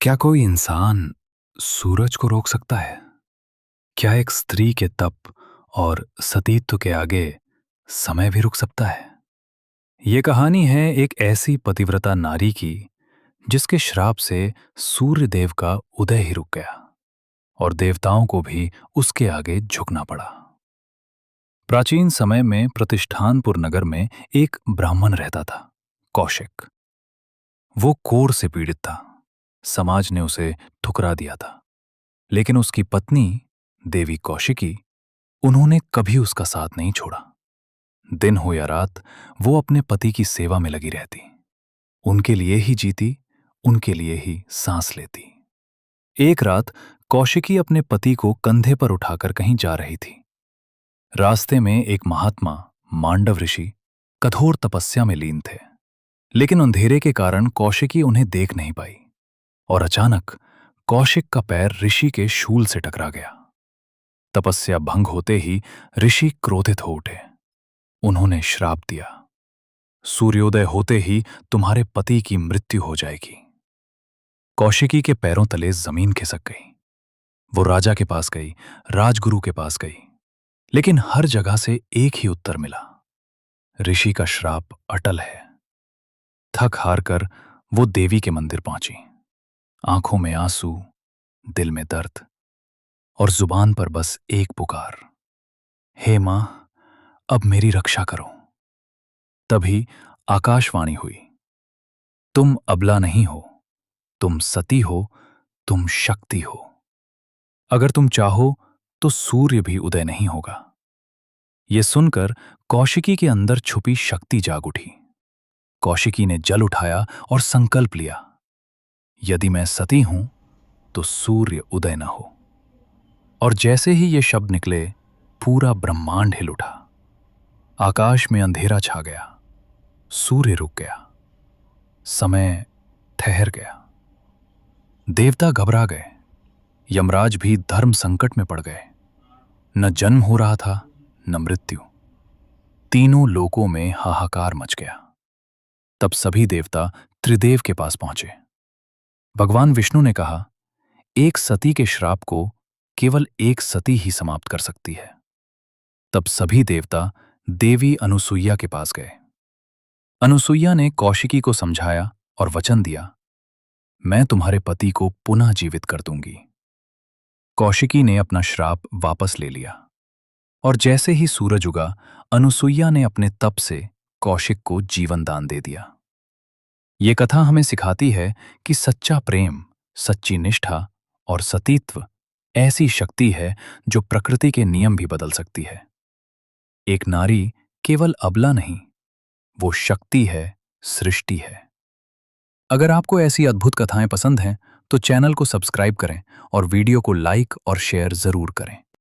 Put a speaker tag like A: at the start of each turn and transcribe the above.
A: क्या कोई इंसान सूरज को रोक सकता है? क्या एक स्त्री के तप और सतीत्व के आगे समय भी रुक सकता है? ये कहानी है एक ऐसी पतिव्रता नारी की जिसके श्राप से सूर्य देव का उदय ही रुक गया और देवताओं को भी उसके आगे झुकना पड़ा। प्राचीन समय में प्रतिष्ठानपुर नगर में एक ब्राह्मण रहता था, कौशिक। वो कोढ़ से पीड़ित था। समाज ने उसे ठुकरा दिया था, लेकिन उसकी पत्नी देवी कौशिकी, उन्होंने कभी उसका साथ नहीं छोड़ा। दिन हो या रात वो अपने पति की सेवा में लगी रहती। उनके लिए ही जीती, उनके लिए ही सांस लेती। एक रात कौशिकी अपने पति को कंधे पर उठाकर कहीं जा रही थी। रास्ते में एक महात्मा मांडव ऋषि कठोर तपस्या में लीन थे, लेकिन अंधेरे के कारण कौशिकी उन्हें देख नहीं पाई और अचानक कौशिक का पैर ऋषि के शूल से टकरा गया। तपस्या भंग होते ही ऋषि क्रोधित हो उठे। उन्होंने श्राप दिया, सूर्योदय होते ही तुम्हारे पति की मृत्यु हो जाएगी। कौशिकी के पैरों तले जमीन खिसक गई। वो राजा के पास गई, राजगुरु के पास गई, लेकिन हर जगह से एक ही उत्तर मिला, ऋषि का श्राप अटल है। थक हार कर वो देवी के मंदिर पहुंची। आंखों में आंसू, दिल में दर्द और जुबान पर बस एक पुकार, हे मां, अब मेरी रक्षा करो। तभी आकाशवाणी हुई, तुम अबला नहीं हो, तुम सती हो, तुम शक्ति हो। अगर तुम चाहो तो सूर्य भी उदय नहीं होगा। यह सुनकर कौशिकी के अंदर छुपी शक्ति जाग उठी। कौशिकी ने जल उठाया और संकल्प लिया, यदि मैं सती हूं तो सूर्य उदय न हो। और जैसे ही ये शब्द निकले, पूरा ब्रह्मांड हिल उठा। आकाश में अंधेरा छा गया, सूर्य रुक गया, समय ठहर गया। देवता घबरा गए, यमराज भी धर्म संकट में पड़ गए। न जन्म हो रहा था, न मृत्यु। तीनों लोकों में हाहाकार मच गया। तब सभी देवता त्रिदेव के पास पहुंचे। भगवान विष्णु ने कहा, एक सती के श्राप को केवल एक सती ही समाप्त कर सकती है। तब सभी देवता देवी अनुसुईया के पास गए। अनुसुईया ने कौशिकी को समझाया और वचन दिया, मैं तुम्हारे पति को पुनः जीवित कर दूंगी। कौशिकी ने अपना श्राप वापस ले लिया और जैसे ही सूरज उगा, अनुसुईया ने अपने तप से कौशिक को जीवन दान दे दिया। ये कथा हमें सिखाती है कि सच्चा प्रेम, सच्ची निष्ठा और सतीत्व ऐसी शक्ति है जो प्रकृति के नियम भी बदल सकती है। एक नारी केवल अबला नहीं, वो शक्ति है, सृष्टि है। अगर आपको ऐसी अद्भुत कथाएं पसंद हैं तो चैनल को सब्सक्राइब करें और वीडियो को लाइक और शेयर जरूर करें।